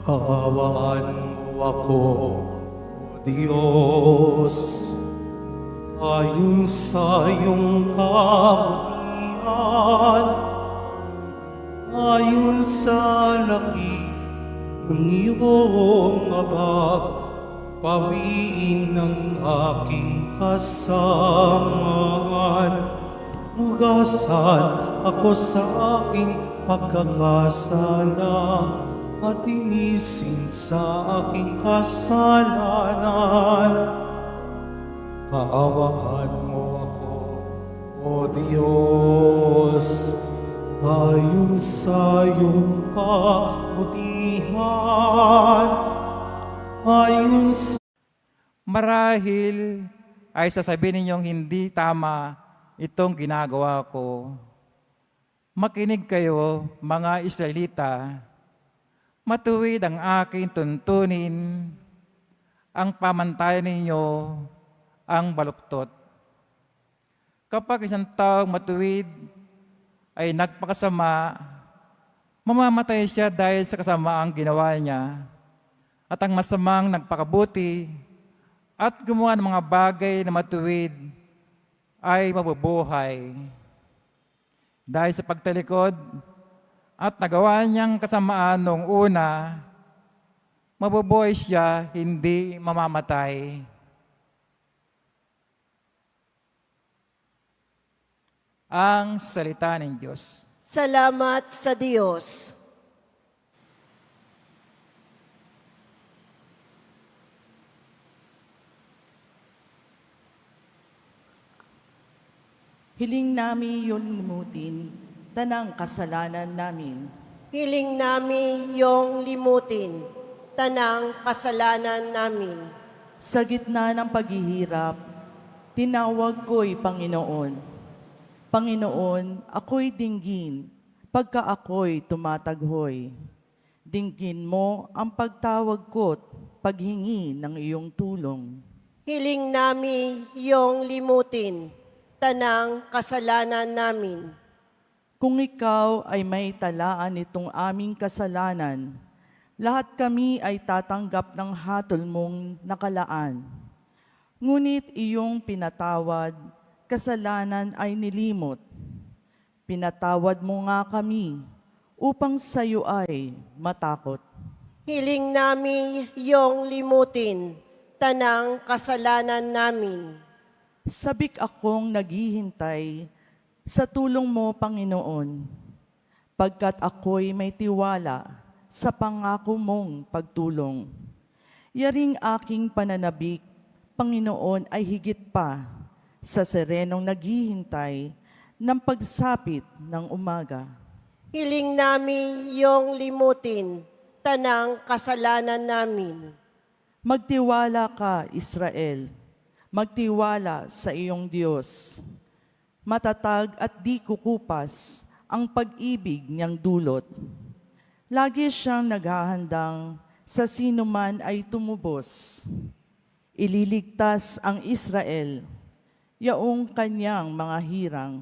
Kaawaan mo ako, O Diyos, ayon sa iyong kabutihan, ayon sa laki ng iyong abag, pawiin ng aking kasamaan. Hugasan ako sa aking pagkakasala at inisin sa aking kasalanan. Kaawaan mo ako, O Diyos, ayon sa iyong kabutihan, ayon sa... Marahil ay sasabihin ninyong hindi tama itong ginagawa ko. Makinig kayo, mga Israelita. Matuwid ang aking tuntunin, ang pamantayan ninyo ang baluktot. Kapag isang taong matuwid ay nagpakasama, mamamatay siya dahil sa kasamaang ginawa niya. At ang masamang nagpakabuti at gumawa ng mga bagay na matuwid ay mabubuhay. Dahil sa pagtalikod at nagawa niyang kasamaan noong una, mabubuhay siya, hindi mamamatay. Ang salita ng Diyos. Salamat sa Diyos. Hiling nami yung limutin, tanang kasalanan namin. Hiling namin yung limutin, tanang kasalanan namin. Sa gitna ng paghihirap, tinawag ko'y Panginoon. Panginoon, ako'y dinggin, pagka ako'y tumataghoy. Dinggin mo ang pagtawag ko't paghingi ng iyong tulong. Hiling namin yung limutin, tanang kasalanan namin. Kung ikaw ay may talaan itong aming kasalanan, lahat kami ay tatanggap ng hatol mong nakalaan. Ngunit iyong pinatawad, kasalanan ay nilimot. Pinatawad mo nga kami upang sayo ay matakot. Hiling namin yung limutin, tanang kasalanan namin. Sabik akong naghihintay sa tulong mo, Panginoon, pagkat ako'y may tiwala sa pangako mong pagtulong. Yaring aking pananabik, Panginoon, ay higit pa sa serenong naghihintay ng pagsapit ng umaga. Hiling namin yung limutin, tanang kasalanan namin. Magtiwala ka, Israel. Magtiwala sa iyong Diyos. Matatag at di kukupas ang pag-ibig niyang dulot. Lagi siyang naghahandang sa sinuman ay tumubos. Ililigtas ang Israel, yaong kanyang mga hirang.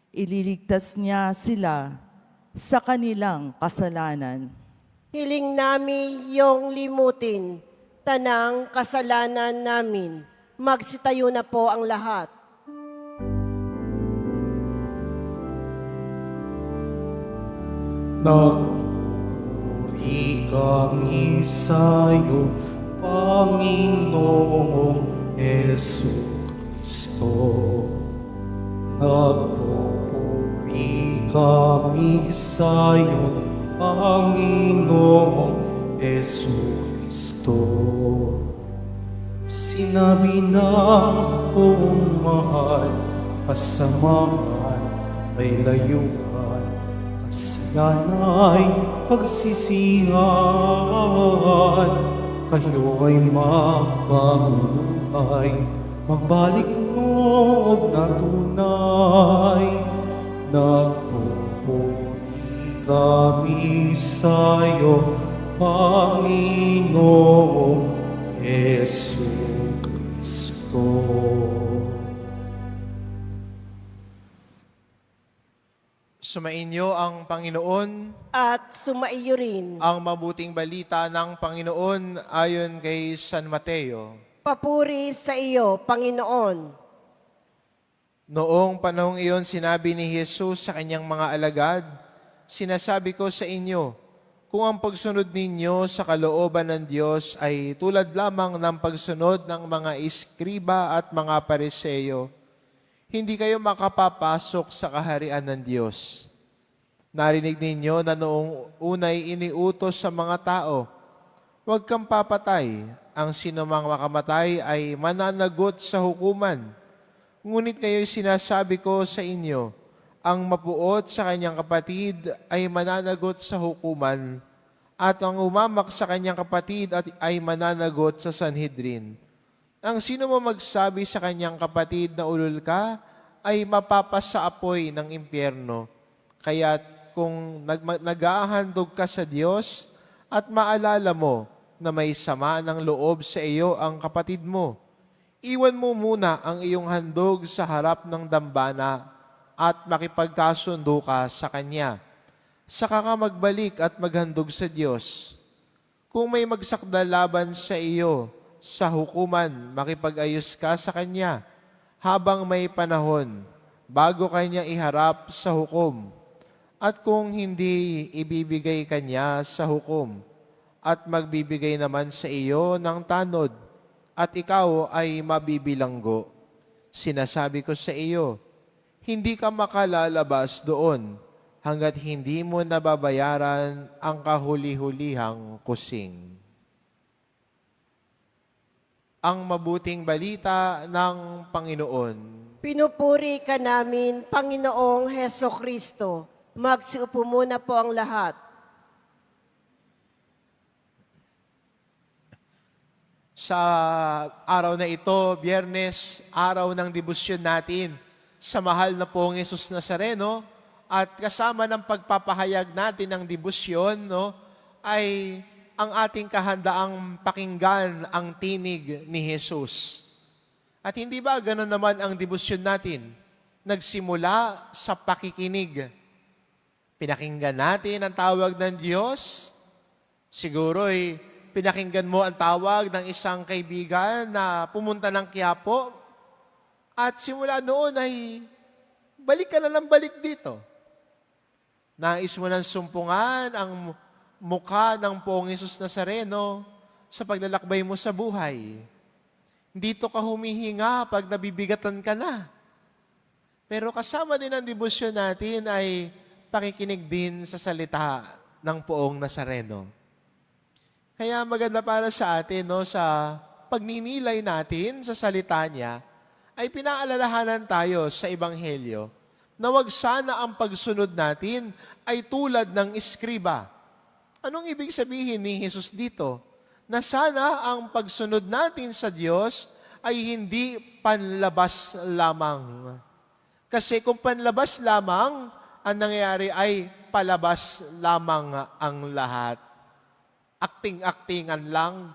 Ililigtas niya sila sa kanilang kasalanan. Hiling namin yung limutin, tanang kasalanan namin. Magsitayo na po ang lahat. Nagpupuri kami sa'yo, Panginoong Jesucristo. Nagpupuri kami sa'yo, Panginoong Jesucristo. Sinabi ng buong mahal, kasamaan ay layukan, kasalanan ay pagsisihan. Kayo ay magbagong magbalik loob na tunay. Nagpupuri kami sa'yo, Panginoong Jesucristo. Sumainyo ang Panginoon, at sumaiyo rin. ang mabuting balita ng Panginoon ayon kay San Mateo. Papuri sa iyo, Panginoon. Noong panahong iyon, sinabi ni Jesus sa kanyang mga alagad, "Sinasabi ko sa inyo, kung ang pagsunod ninyo sa kalooban ng Diyos ay tulad lamang ng pagsunod ng mga iskriba at mga pariseyo, hindi kayo makapapasok sa kaharian ng Diyos. Narinig ninyo na noong unay iniutos sa mga tao, huwag kang papatay. Ang sinumang makamatay ay mananagot sa hukuman. Ngunit kayo'y sinasabi ko sa inyo, ang mapuot sa kanyang kapatid ay mananagot sa hukuman, at ang umamak sa kanyang kapatid ay mananagot sa Sanhedrin. Ang sino mo magsabi sa kanyang kapatid na ulol ka, ay mapapasa apoy ng impyerno. Kaya't kung nag-ahandog ka sa Diyos at maalala mo na may sama ng loob sa iyo ang kapatid mo, iwan mo muna ang iyong handog sa harap ng dambana at makipagkasundo ka sa Kanya. Saka ka magbalik at maghandog sa Diyos. Kung may magsakdal laban sa iyo sa hukuman, makipag-ayos ka sa Kanya habang may panahon, bago Kanya iharap sa hukom. At kung hindi ibibigay Kanya sa hukom, at magbibigay naman sa iyo ng tanod, at ikaw ay mabibilanggo, sinasabi ko sa iyo, hindi ka makalalabas doon hanggat hindi mo nababayaran ang kahuli-hulihang kusing. Ang mabuting balita ng Panginoon. Pinupuri ka namin, Panginoong Heso Kristo. Magsiupo muna po ang lahat. Sa araw na ito, Biyernes, araw ng debosyon natin sa mahal na pong Jesus Nazareno, at kasama ng pagpapahayag natin ng debosyon, ay ang ating kahandaang pakinggan ang tinig ni Jesus. At hindi ba gano'n naman ang debosyon natin? Nagsimula sa pakikinig. Pinakinggan natin ang tawag ng Diyos. Siguro'y pinakinggan mo ang tawag ng isang kaibigan na pumunta ng Quiapo. At simula noon ay balik ka na ng balik dito. Nais mo nang sumpungan ang mukha ng Poong Jesus Nazareno sa paglalakbay mo sa buhay. Dito ka humihinga pag nabibigatan ka na. Pero kasama din ang debosyon natin ay pakikinig din sa salita ng Poong Nazareno. Kaya maganda para sa atin, sa pagninilay natin sa salita niya, ay pinaalalahanan tayo sa Ebanghelyo na wag sana ang pagsunod natin ay tulad ng iskriba. Anong ibig sabihin ni Jesus dito? Na sana ang pagsunod natin sa Diyos ay hindi panlabas lamang. Kasi kung panlabas lamang, ang nangyayari ay palabas lamang ang lahat. Akting-aktingan lang.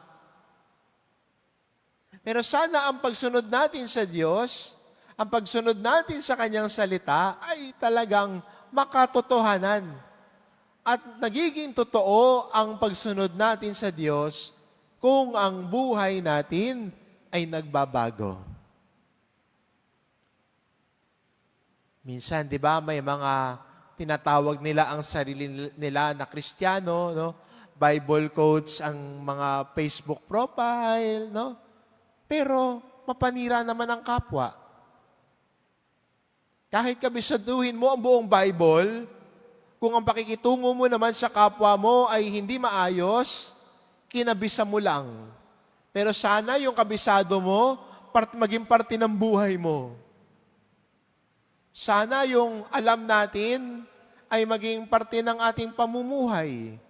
Pero sana ang pagsunod natin sa Diyos, ang pagsunod natin sa Kanyang salita ay talagang makatotohanan. At nagiging totoo ang pagsunod natin sa Diyos kung ang buhay natin ay nagbabago. Minsan, di ba, may mga tinatawag nila ang sarili nila na Kristiyano, Bible quotes ang mga Facebook profile, Pero mapanira naman ang kapwa. Kahit kabisaduhin mo ang buong Bible, kung ang pakikitungo mo naman sa kapwa mo ay hindi maayos, kinabisa mo lang. Pero sana yung kabisado mo, maging parte ng buhay mo. Sana yung alam natin ay maging parte ng ating pamumuhay.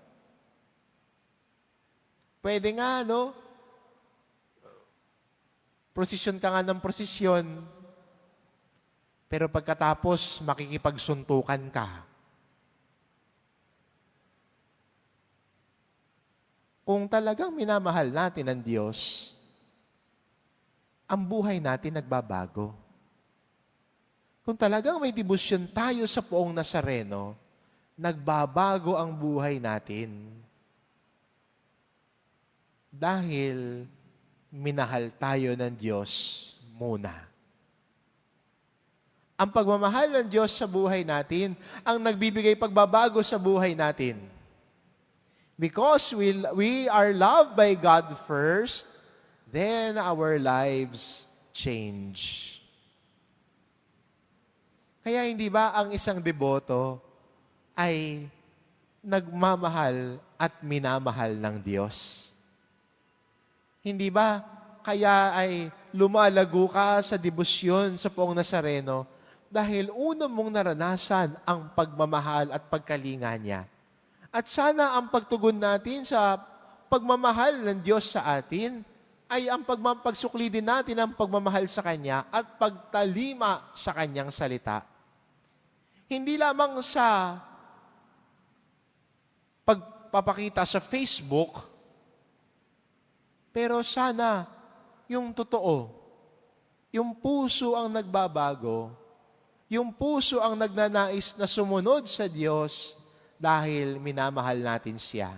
Pwede nga, prosesyon ka nga ng prosesyon, pero pagkatapos makikipagsuntukan ka. Kung talagang minamahal natin ang Diyos, ang buhay natin nagbabago. Kung talagang may debosyon tayo sa Poong Nazareno, nagbabago ang buhay natin. Dahil minahal tayo ng Diyos muna. Ang pagmamahal ng Diyos sa buhay natin ang nagbibigay pagbabago sa buhay natin. Because we are loved by God first, then our lives change. Kaya hindi ba ang isang deboto ay nagmamahal at minamahal ng Diyos? Hindi ba kaya ay lumalago ka sa debosyon sa Poong Nazareno dahil una mong naranasan ang pagmamahal at pagkalinga niya. At sana ang pagtugon natin sa pagmamahal ng Diyos sa atin ay ang pagsukli din natin ang pagmamahal sa Kanya at pagtalima sa Kanyang salita. Hindi lamang sa pagpapakita sa Facebook, pero sana yung totoo, yung puso ang nagbabago, yung puso ang nagnanais na sumunod sa Diyos dahil minamahal natin siya.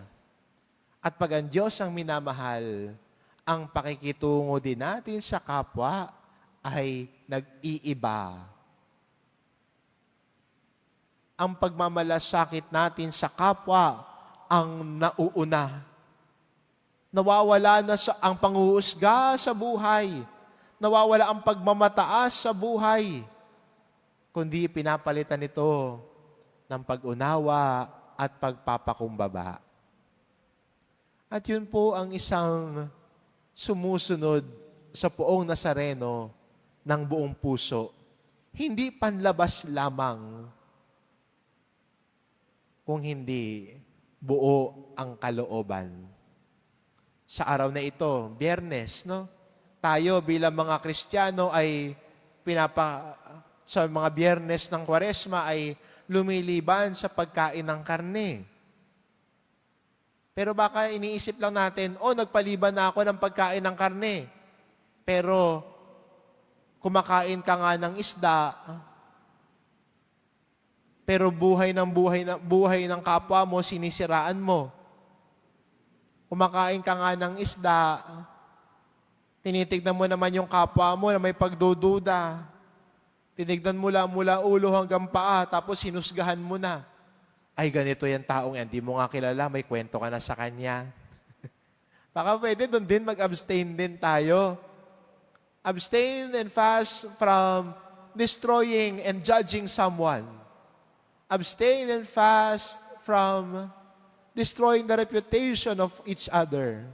At pag ang Diyos ang minamahal, ang pakikitungo din natin sa kapwa ay nag-iiba. Ang pagmamalasakit natin sa kapwa ang nauuna. Nawawala na ang panghuhusga sa buhay. Nawawala ang pagmamataas sa buhay. Kundi pinapalitan ito ng pag-unawa at pagpapakumbaba. At yun po ang isang sumusunod sa Poong Nazareno ng buong puso. Hindi panlabas lamang, kung hindi buo ang kalooban. Sa araw na ito, Biyernes, no? Tayo bilang mga Kristiyano ay sa mga Biyernes ng Kwaresma ay lumiliban sa pagkain ng karne. Pero baka iniisip lang natin, nagpaliban na ako ng pagkain ng karne. Pero kumakain ka nga ng isda, pero buhay ng kapwa mo, sinisiraan mo. Kumakain ka nga ng isda, tinitignan mo naman yung kapwa mo na may pagdududa. Tinignan mo lang mula ulo hanggang paa, tapos hinusgahan mo na. Ay, ganito yung taong yan, di mo nga kilala, may kwento ka na sa kanya. Baka pwede doon din mag-abstain din tayo. Abstain and fast from destroying and judging someone. Abstain and fast from destroying the reputation of each other.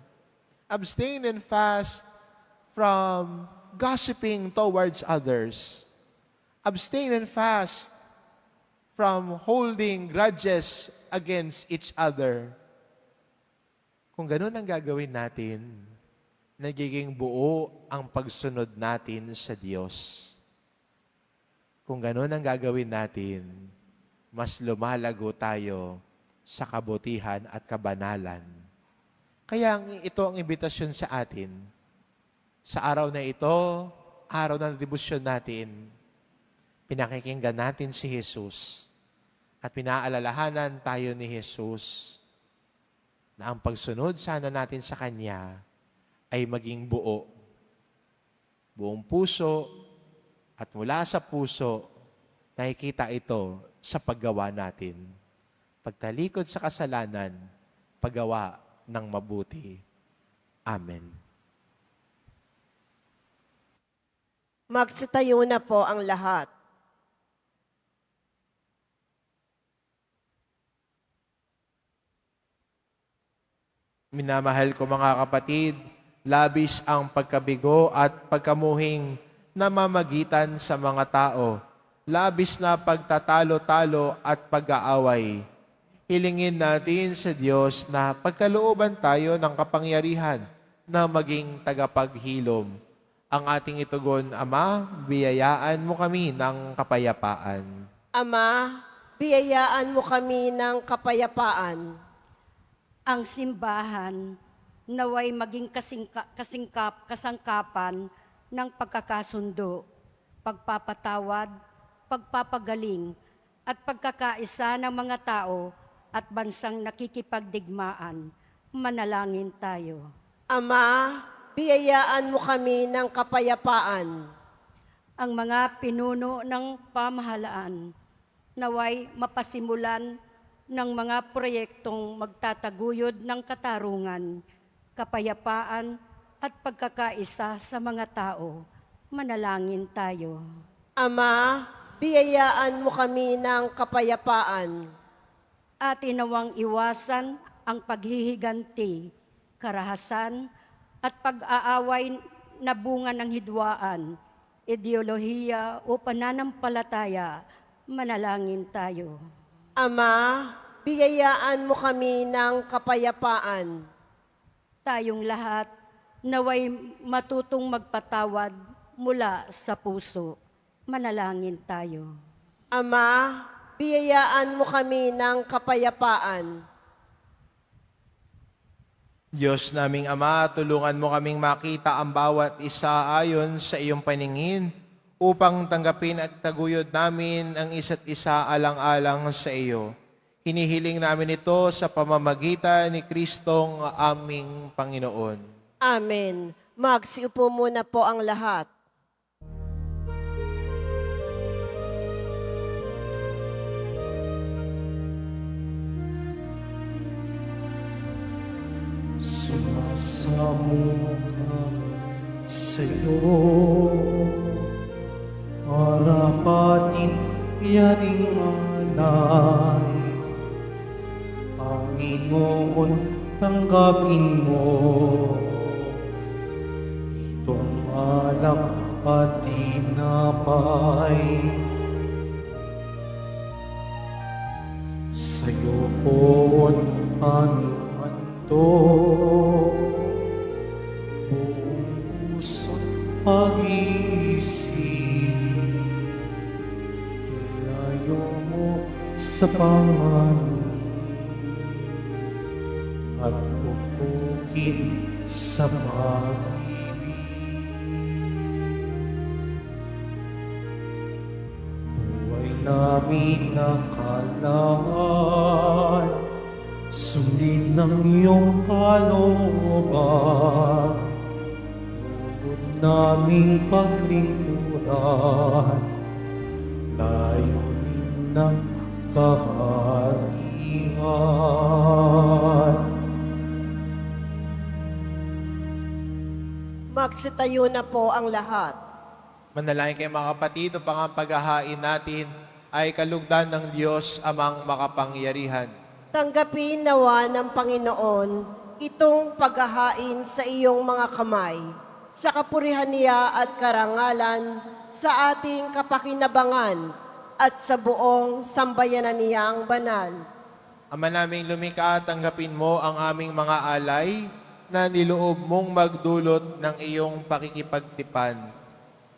Abstain and fast from gossiping towards others. Abstain and fast from holding grudges against each other. Kung ganun ang gagawin natin, nagiging buo ang pagsunod natin sa Diyos. Kung ganun ang gagawin natin, mas lumalago tayo sa kabutihan at kabanalan. Kaya ito ang imbitasyon sa atin. Sa araw na ito, araw ng debosyon natin, pinakikinggan natin si Jesus at pinaalalahanan tayo ni Jesus na ang pagsunod sana natin sa Kanya ay maging buo. Buong puso at mula sa puso, nakikita ito sa paggawa natin. Pagtalikod sa kasalanan, paggawa ng mabuti. Amen. Magsitayo na po ang lahat. Minamahal ko mga kapatid, labis ang pagkabigo at pagkamuhing namamagitan sa mga tao. Labis na pagtatalo-talo at pag-aaway. Hilingin natin sa Diyos na pagkalooban tayo ng kapangyarihan na maging tagapaghilom. Ang ating itugon, Ama, biyayaan mo kami ng kapayapaan. Ama, biyayaan mo kami ng kapayapaan. Ang simbahan naway maging kasangkapan ng pagkakasundo, pagpapatawad pagpapagaling at pagkakaisa ng mga tao at bansang nakikipagdigmaan. Manalangin tayo. Ama, biyayaan mo kami ng kapayapaan. Ang mga pinuno ng pamahalaan naway mapasimulan ng mga proyektong magtataguyod ng katarungan, kapayapaan at pagkakaisa sa mga tao. Manalangin tayo. Ama, biyayaan mo kami ng kapayapaan. At inawang iwasan ang paghihiganti, karahasan at pag-aaway na bunga ng hidwaan, ideolohiya o pananampalataya. Manalangin tayo. Ama, biyayaan mo kami ng kapayapaan. Tayong lahat naway matutong magpatawad mula sa puso. Manalangin tayo. Ama, biyayaan mo kami ng kapayapaan. Diyos naming Ama, tulungan mo kaming makita ang bawat isa ayon sa iyong paningin upang tanggapin at taguyod namin ang isa't isa alang-alang sa iyo. Hinihiling namin ito sa pamamagitan ni Kristong aming Panginoon. Amen. Magsiupo muna po ang lahat. Sumasamo kami sa'yo, marapatin yaring alay. Panginoon, tanggapin mo itong alak at tinapay. Sa'yo po aming buong puso't pag-iisip, ilayo mo sa panganib at hukukin sa pag-ibig. Buhay namin nakalaan, sundin ng iyong kalooban, lugod naming paglingkuran, layunin ng kaharian. Magsitayo na po ang lahat. Manalangin kayo mga kapatid, upang ang paghahain natin ay kalugdan ng Diyos amang makapangyarihan. Tanggapin nawa ng Panginoon itong paghahain sa iyong mga kamay, sa kapurihan niya at karangalan, sa ating kapakinabangan at sa buong sambayanan niyang banal. Ama naming lumikha, tanggapin mo ang aming mga alay na niloob mong magdulot ng iyong pakikipagtipan,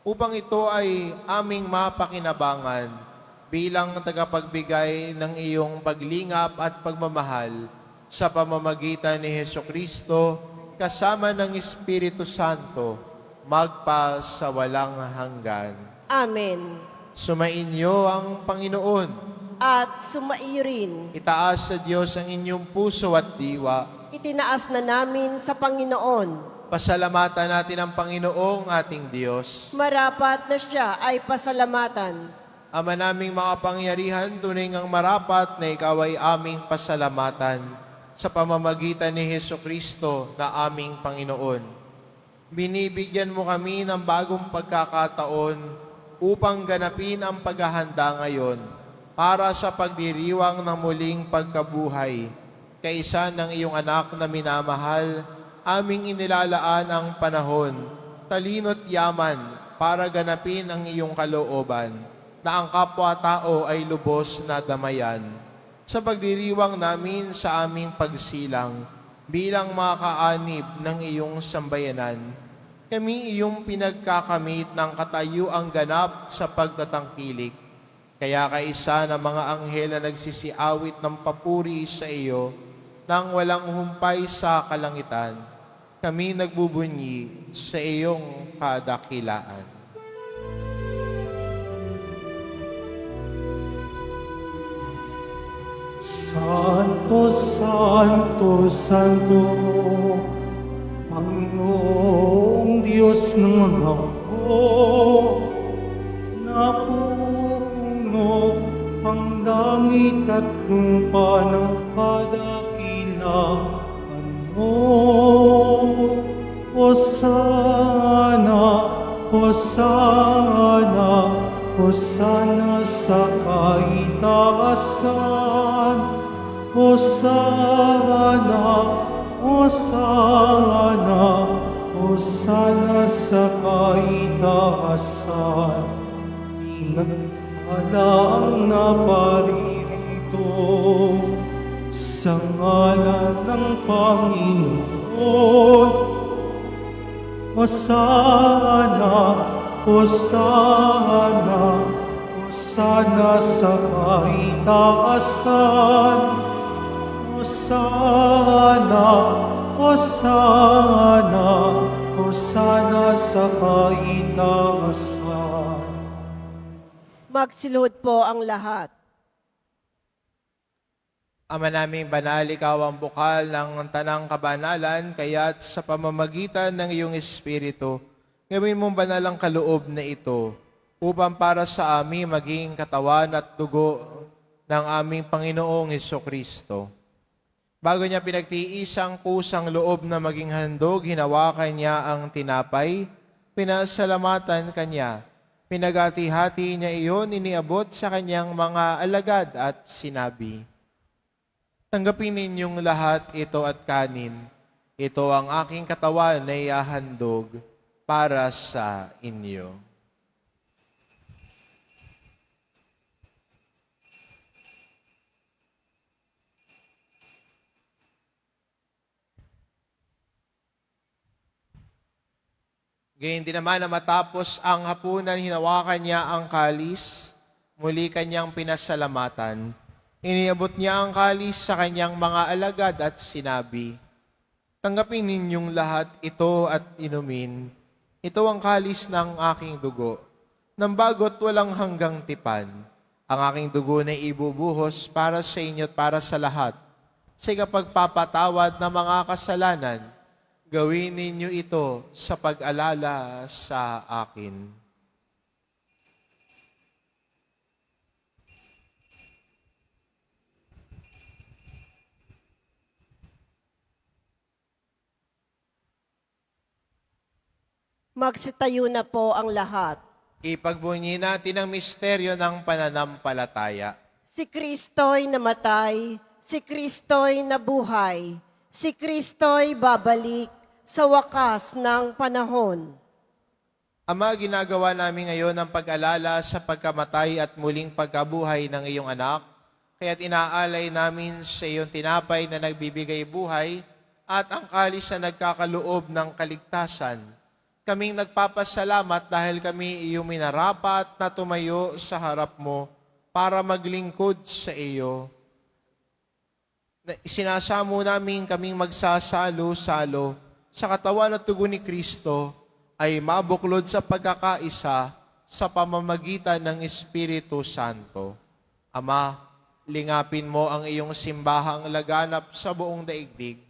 upang ito ay aming mapakinabangan bilang tagapagbigay ng iyong paglingap at pagmamahal sa pamamagitan ni Hesukristo kasama ng Espiritu Santo magpa sa walang hanggan. Amen. Sumainyo ang Panginoon. At sumaiyo rin, Itaas sa Diyos ang inyong puso at diwa. itinaas na namin sa Panginoon. Pasalamatan natin ang Panginoong ating Diyos. Marapat na siya ay pasalamatan. Ama naming makapangyarihan, tunay ngang marapat na ikaw ay aming pasalamatan sa pamamagitan ni Hesukristo na aming Panginoon. Binibigyan mo kami ng bagong pagkakataon upang ganapin ang paghahanda ngayon para sa pagdiriwang ng muling pagkabuhay. Kaisa ng iyong anak na minamahal, aming inilalaan ang panahon, talino't yaman para ganapin ang iyong kalooban, na ang kapwa-tao ay lubos na damayan. Sa pagdiriwang namin sa aming pagsilang bilang mga kaanib ng iyong sambayanan, kami iyong pinagkakamit ng katayuang ganap sa pagtatangkilik. Kaya kaisa ng mga anghel na nagsisiawit ng papuri sa iyo nang walang humpay sa kalangitan, kami nagbubunyi sa iyong kadakilaan. Santo, Santo, Santo, Panginoong Diyos ng mga hukbo, napupuno ang langit at lupa ng kadakilaan mo. Hosana, Hosana, Hosana sa kaitaasan. Hosana, Hosana, Hosana sa kaitaasan. Pinagpala ang naparirito sa ngalan ng Panginoon. Hosana, Hosana, Hosana sa kaitaasan. Hosana, Hosana, Hosana sa kaitaasan. Magsiluhod po ang lahat. Ama naming banal, ikaw ang bukal ng tanang kabanalan, kaya't sa pamamagitan ng iyong Espiritu, gawin mong banal ang kaloob na ito, upang para sa amin maging katawan at dugo ng aming Panginoong Hesukristo. Bago niya pinagtiisang kusang loob na maging handog, hinawakan niya ang tinapay, pinasalamatan kanya, pinagati-hati niya iyon, iniabot sa kanyang mga alagad at sinabi, tanggapin ninyong lahat ito at kanin. Ito ang aking katawan na ihahandog para sa inyo. Gayun din naman na matapos ang hapunan, hinawakan niya ang kalis, muli kanyang pinasalamatan. Iniabot niya ang kalis sa kanyang mga alagad at sinabi, tanggapin ninyong lahat ito at inumin. Ito ang kalis ng aking dugo, ng bago't walang hanggang tipan. Ang aking dugo na ibubuhos para sa inyo at para sa lahat. Sa ikapagpapatawad ng mga kasalanan, gawin ninyo ito sa pag-alala sa akin. Magsitayo na po ang lahat. Ipagbunyi natin ang misteryo ng pananampalataya. Si Kristo'y namatay, si Kristo'y nabuhay, si Kristo'y babalik sa wakas ng panahon. Ama, ginagawa namin ngayon ang pag-alala sa pagkamatay at muling pagkabuhay ng iyong anak, kaya't inaalay namin sa iyong tinapay na nagbibigay buhay at ang kalis na nagkakaloob ng kaligtasan. Kaming nagpapasalamat dahil kami iyong minarapat na tumayo sa harap mo para maglingkod sa iyo. Sinasamo namin kaming magsasalo-salo sa katawan at dugo ni Kristo ay mabuklod sa pagkakaisa sa pamamagitan ng Espiritu Santo. Ama, lingapin mo ang iyong simbahang laganap sa buong daigdig.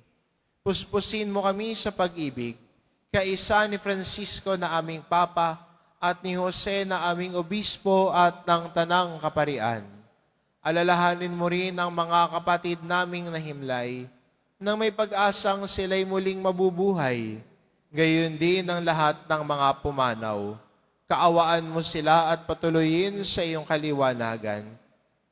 Puspusin mo kami sa pag-ibig, kaisa ni Francisco na aming Papa at ni Jose na aming Obispo at ng Tanang Kaparian. Alalahanin mo rin ang mga kapatid naming nahimlay nang may pag-asang sila'y muling mabubuhay. Gayon din ang lahat ng mga pumanaw. Kaawaan mo sila at patuloyin sa iyong kaliwanagan.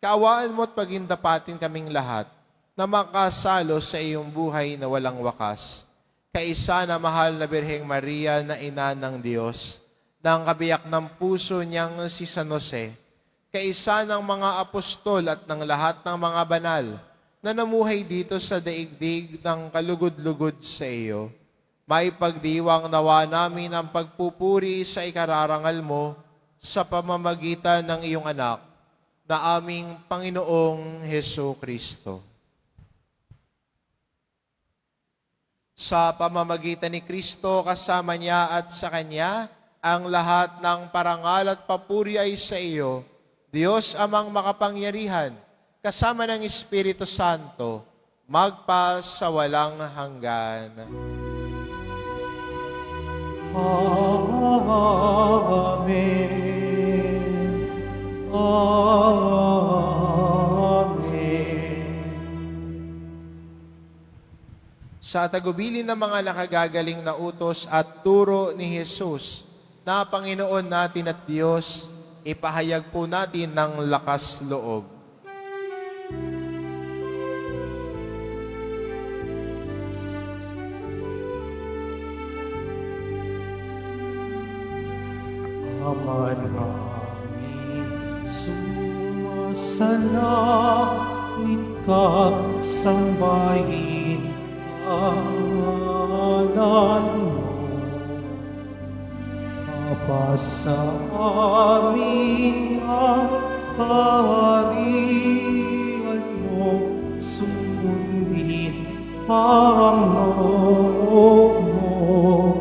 Kaawaan mo at pagindapatin kaming lahat na makasalo sa iyong buhay na walang wakas. Kaisa na mahal na Birheng Maria na ina ng Diyos, ng kabiyak ng puso niyang si San Jose, kaisa ng mga apostol at ng lahat ng mga banal na namuhay dito sa daigdig ng kalugod-lugod sa iyo. May pagdiwang nawa namin ang pagpupuri sa ikararangal mo sa pamamagitan ng iyong anak na aming Panginoong Hesukristo. Sa pamamagitan ni Kristo, kasama niya at sa Kanya, ang lahat ng parangal at papuri ay sa iyo, Diyos amang makapangyarihan, kasama ng Espiritu Santo, magpa sa walang hanggan. Amen. Amen. Sa tagubilin ng mga nakagagaling na utos at turo ni Jesus, na Panginoon natin at Diyos, ipahayag po natin ng lakas loob. Ama namin, sumasalangit ka, sambahin ang ngalan mo. Mapasa amin ang kaharian mo, sundin ang loob mo.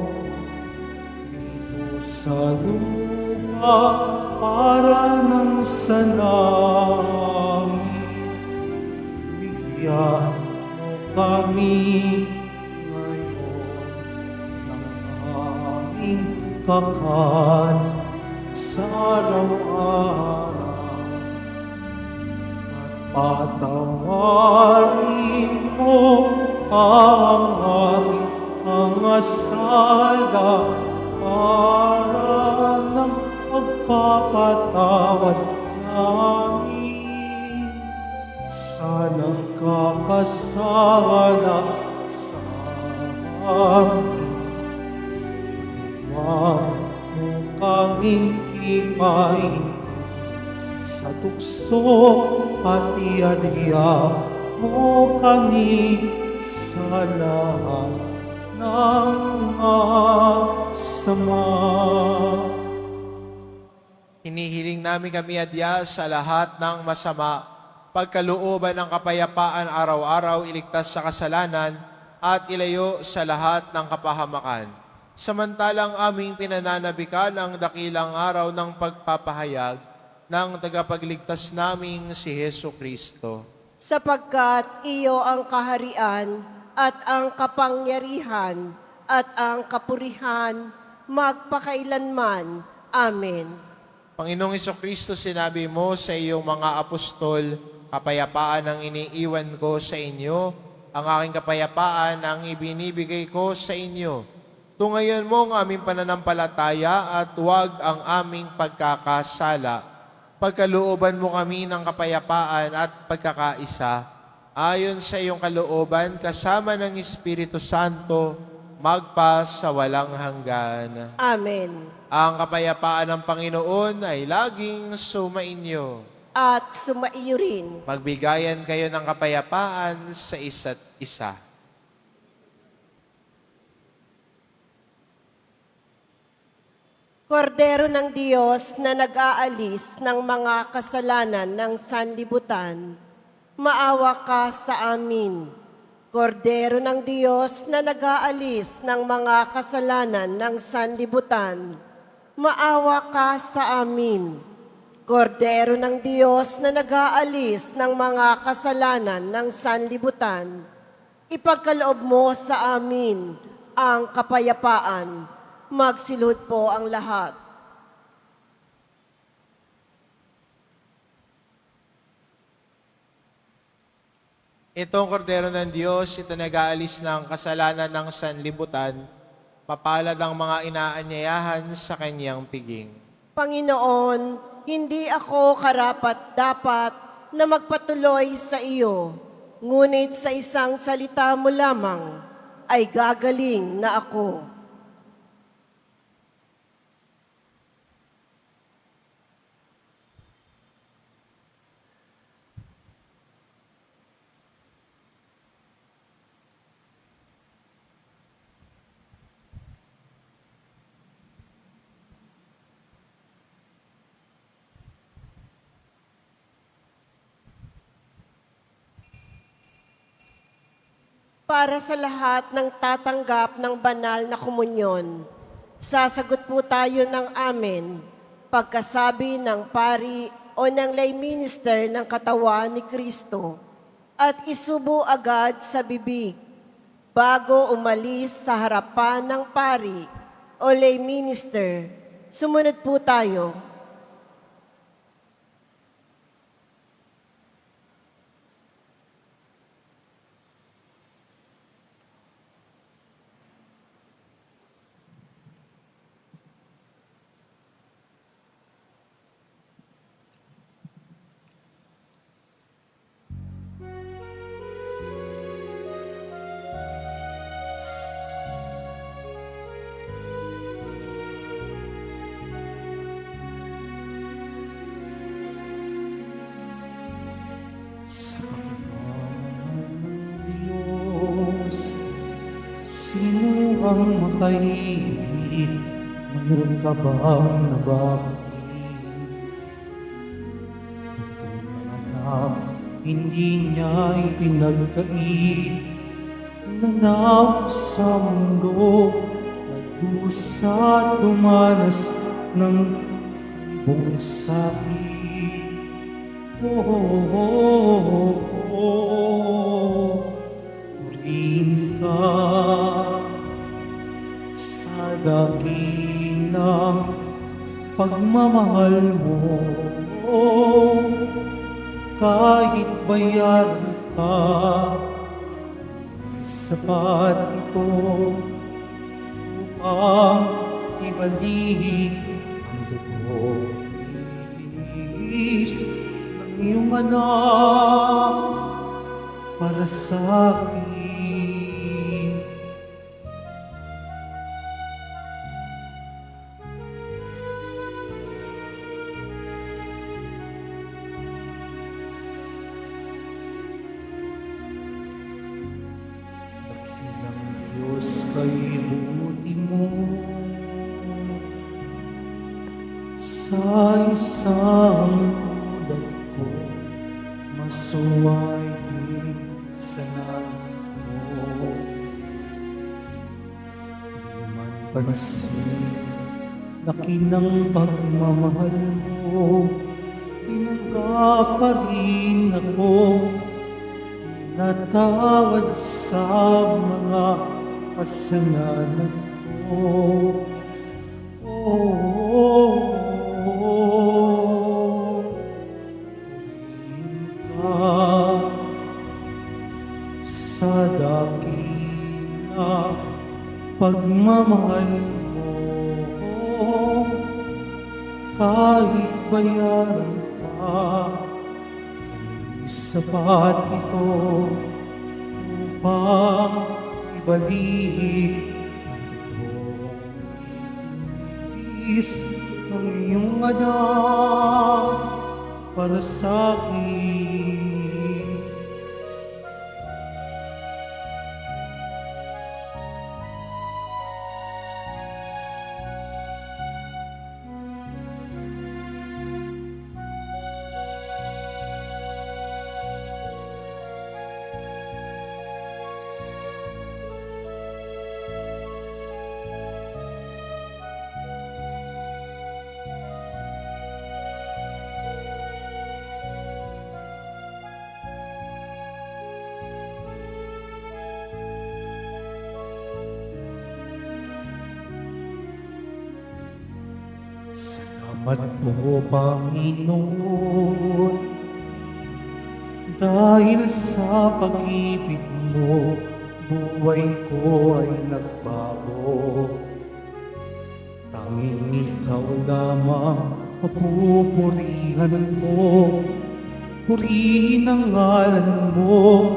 Dito sa lupa para ng salangit, bigyan mo kami ngayon ng aming kakanin sa araw-araw. At patawarin mo ang aming mga sala para ng pagpapatawad namin sa nagkakasala sa amin. Huwag mo kaming ipahin sa tukso at iadya mo kami sa lahat ng sama. Hinihiling namin kami adya sa lahat ng masama, pagkalooban ng kapayapaan araw-araw, iligtas sa kasalanan, at ilayo sa lahat ng kapahamakan. Samantalang aming pinananabikan ang dakilang araw ng pagpapahayag ng tagapagligtas naming si Hesu Kristo. Sapagkat iyo ang kaharian at ang kapangyarihan at ang kapurihan magpakailanman. Amen. Panginoong Kristo, sinabi mo sa iyong mga apostol, kapayapaan ang iniiwan ko sa inyo, ang aking kapayapaan ang ibinibigay ko sa inyo. Tungayan mo ang aming pananampalataya at huwag ang aming pagkakasala. Pagkalooban mo kami ng kapayapaan at pagkakaisa, ayon sa iyong kalooban, kasama ng Espiritu Santo, magpa sa walang hanggan. Amen. Ang kapayapaan ng Panginoon ay laging sumainyo. At sumaiyo rin. Magbigayan kayo ng kapayapaan sa isa't isa. Kordero ng Diyos na nag-aalis ng mga kasalanan ng sanlibutan, maawa ka sa amin. Kordero ng Diyos na nag-aalis ng mga kasalanan ng sanlibutan, maawa ka sa amin. Kordero ng Diyos na nag-aalis ng mga kasalanan ng sanlibutan, ipagkaloob mo sa amin ang kapayapaan. Magsilhod po ang lahat. Itong kordero ng Diyos, ito nag-aalis ng kasalanan ng sanlibutan, papalad ang mga inaanyayahan sa kanyang piging. Panginoon, hindi ako karapat-dapat na magpatuloy sa iyo, ngunit sa isang salita mo lamang ay gagaling na ako. Para sa lahat ng tatanggap ng banal na komunyon, sasagot po tayo ng amen pagkasabi ng pari o ng lay minister ng katawan ni Kristo at isubo agad sa bibig bago umalis sa harapan ng pari o lay minister. Sumunod po tayo. Sa pagmamahal ng Diyos, sino ang makaibig? Mayroon ka bang nababatid? Itong anak, hindi niya ipinagkait. Nanap sa mundo, nagdusa at dumanas ng ibong sakit. Purihin ka sa dakilang pagmamahal mo. Kahit bayaran ka, sapat ito upang ibalik ang dugo. Itinis ng iyong anak para sa akin. Dakilang Diyos kay buti mo sa isang ulat ko, masuwayin sa nais mo. Di man pansin, laki ng pagmamahal mo, tinanggap pa rin ako, pinatawad sa mga kasalanan ko. Sa dakila pagmamahal mo, kahit bayaran ka, hindi sapat ito upang ibalik ang totoong itinis ng iyong anak para sa akin. Salamat po, Panginoon, dahil sa pag-ibig mo, buhay ko ay nagbago. Tanging ikaw lamang mapupurihan ko, purihin ang ngalan mo,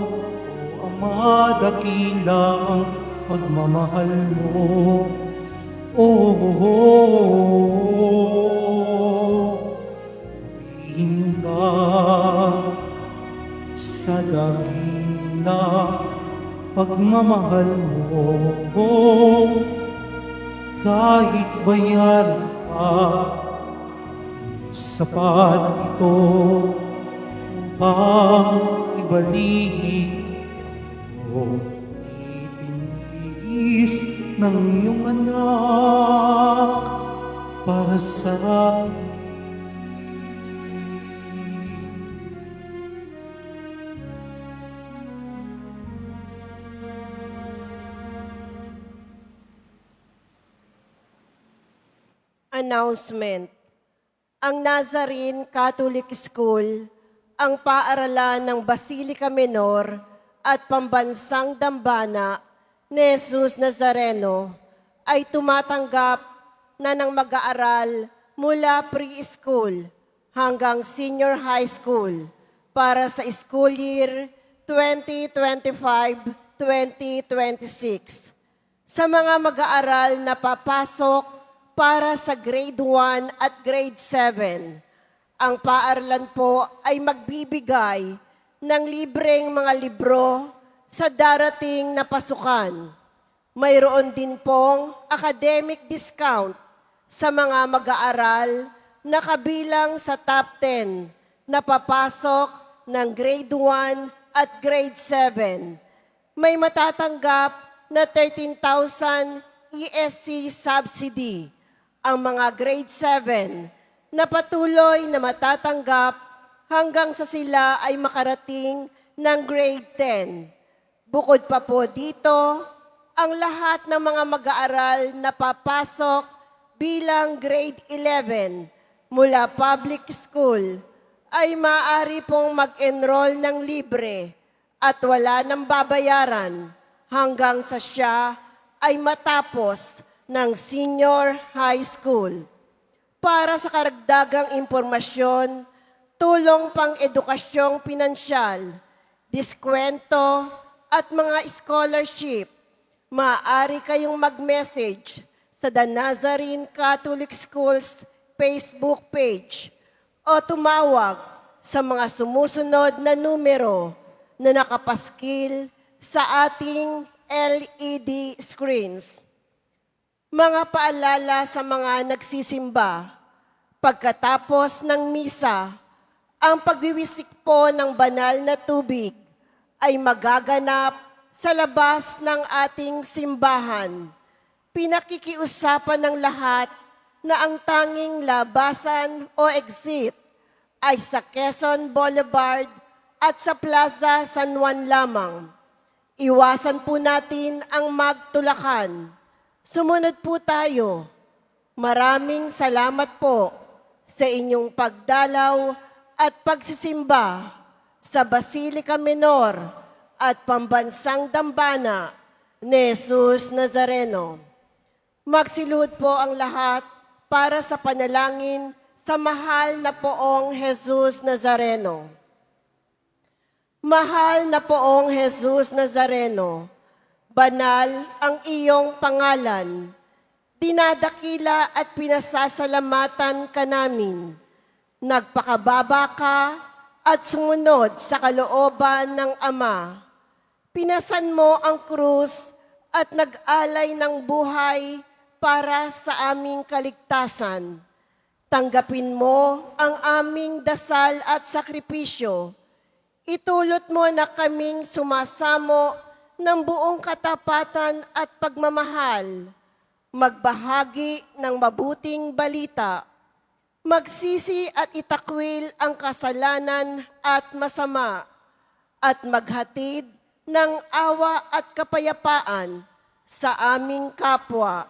o Ama, dakila ang pagmamahal mo. Purihin ka sa dakila pagmamahal mo, kahit bayaran ka, hindi sapat ito upang ibalik mo. Itinis ng iyong anak para sa akin. announcement. Ang Nazarene Catholic School, ang paaralan ng Basilica Menor at Pambansang Dambana ni Jesus Nazareno ay tumatanggap na ng mag-aaral mula preschool hanggang senior high school para sa school year 2025-2026. Sa mga mag-aaral na papasok para sa grade 1 at grade 7, ang paaralan po ay magbibigay ng libreng mga libro sa darating na pasukan. Mayroon din pong academic discount sa mga mag-aaral na kabilang sa top 10 na papasok ng grade 1 at grade 7. May matatanggap na 13,000 ESC subsidy ang mga grade 7 na patuloy na matatanggap hanggang sa sila ay makarating ng grade 10. Bukod pa po dito, ang lahat ng mga mag-aaral na papasok bilang grade 11 mula public school ay maaari pong mag-enroll ng libre at wala nang babayaran hanggang sa siya ay matapos ng senior high school. Para sa karagdagang impormasyon, tulong pang edukasyong pinansyal, diskwento at mga scholarship, maaari kayong mag-message sa The Nazarene Catholic Schools Facebook page o tumawag sa mga sumusunod na numero na nakapaskil sa ating LED screens. Mga paalala sa mga nagsisimba, pagkatapos ng misa, ang pagwiwisik po ng banal na tubig ay magaganap sa labas ng ating simbahan. Pinakikiusapan ng lahat na ang tanging labasan o exit ay sa Quezon Boulevard at sa Plaza San Juan lamang. Iwasan po natin ang magtulakan. Sumunod po tayo. Maraming salamat po sa inyong pagdalaw at pagsisimba sa Basilica Menor at Pambansang Dambana ni Jesus Nazareno. Magsiluhod po ang lahat para sa panalangin sa mahal na poong Jesus Nazareno. Mahal na poong Jesus Nazareno, banal ang iyong pangalan. Dinadakila at pinasasalamatan ka namin. Nagpakababa ka at sumunod sa kalooban ng Ama. Pinasan mo ang krus at nag-alay ng buhay para sa aming kaligtasan. Tanggapin mo ang aming dasal at sakripisyo. Itulot mo na kaming sumasamo ng buong katapatan at pagmamahal, magbahagi ng mabuting balita, magsisi at itakwil ang kasalanan at masama, at maghatid ng awa at kapayapaan sa aming kapwa.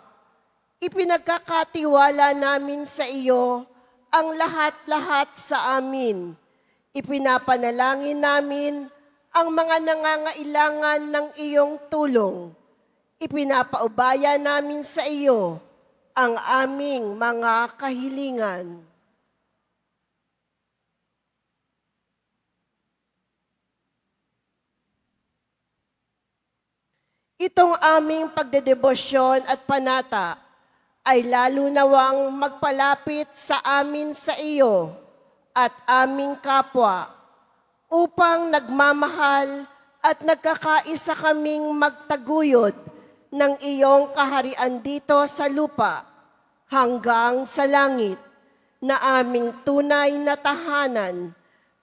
Ipinagkakatiwala namin sa iyo ang lahat-lahat sa amin. Ipinapanalangin namin ang mga nangangailangan ng iyong tulong. Ipinapaubaya namin sa iyo ang aming mga kahilingan. Itong aming pagdedebosyon at panata ay lalo nawang magpalapit sa amin sa iyo at aming kapwa, upang nagmamahal at nagkakaisa kaming magtaguyod ng iyong kaharian dito sa lupa hanggang sa langit, na aming tunay na tahanan,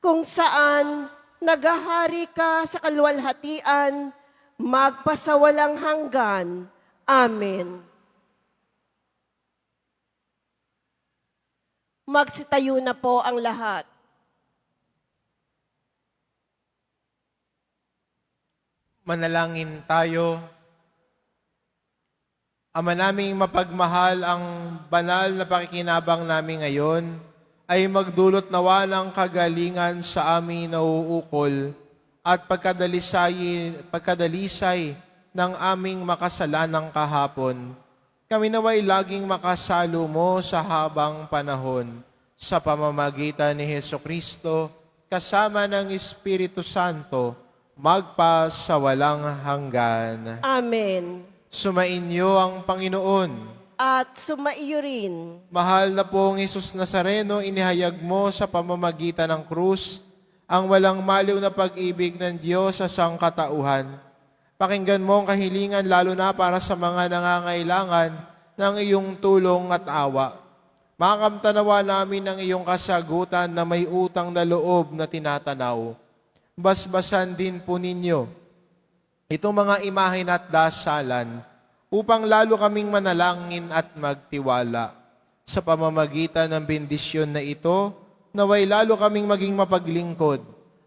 kung saan naghahari ka sa kaluwalhatian, magpasawalang hanggan. Amen. Magsitayo na po ang lahat. Manalangin tayo. Ama naming mapagmahal, ang banal na pakikinabang namin ngayon ay magdulot nawa ng kagalingan sa aming nauukol at pagkadalisay ng aming makasalanang kahapon. Kami naway laging makasalo mo sa habang panahon sa pamamagitan ni Hesukristo kasama ng Espiritu Santo magpa sa walang hanggan. Amen. Sumainyo ang Panginoon. At sumaiyo rin. Mahal na pong Hesus Nazareno, inihayag mo sa pamamagitan ng krus ang walang maliw na pag-ibig ng Diyos sa sangkatauhan. Pakinggan mo ang kahilingan lalo na para sa mga nangangailangan ng iyong tulong at awa. Makamtanawa namin ang iyong kasagutan na may utang na loob na tinatanaw. Basbasan din po ninyo itong mga imahen at dasalan upang lalo kaming manalangin at magtiwala. Sa pamamagitan ng bendisyon na ito, naway lalo kaming maging mapaglingkod,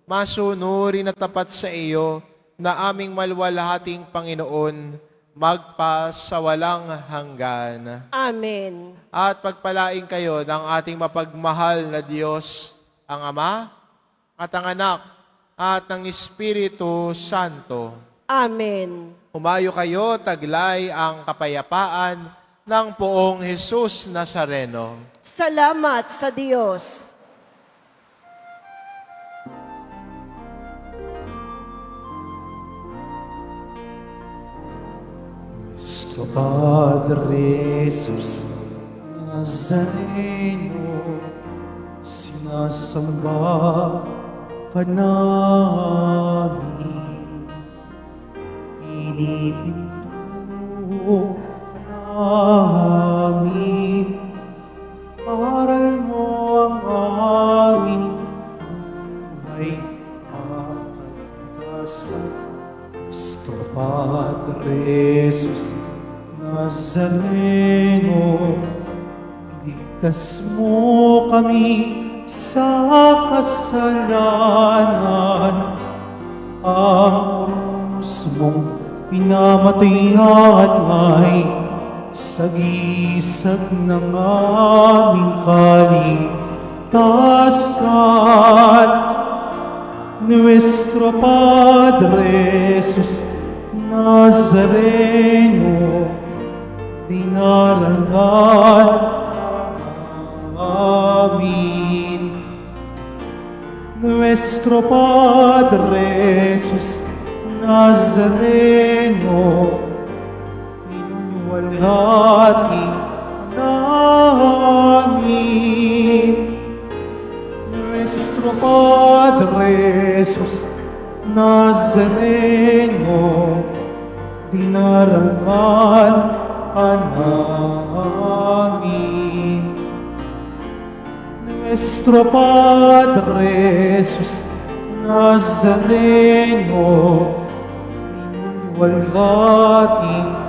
masunurin at tapat sa iyo na aming malwalhating Panginoon, magpa sa walang hanggan. Amen. At pagpalain kayo ng ating mapagmahal na Diyos, ang Ama, at ang Anak, at ng Espiritu Santo. Amen. Humayo kayo, taglay ang kapayapaan ng poong Hesus Nazareno. Salamat sa Diyos. Nuestro Padre Jesus Nazareno, sinasamba ka namin. Inihinto namin, aral mo ang aming buhay at kaligtasan. Nuestro Padre Jesus Nazareno, iligtas mo kami sa kasalanan. Ang krus mong pinamatayan ay sagisag ng aming kaligtasan. Nuestro Padre Jesus Nazareno, dinarangal amin. Nuestro Padre Jesus Nazareno, inuwalhati namin. Nuestro Padre Jesus Nazareno, dinarangal ka namin. Nuestro Padre Jesus Nazareno, inuwalhati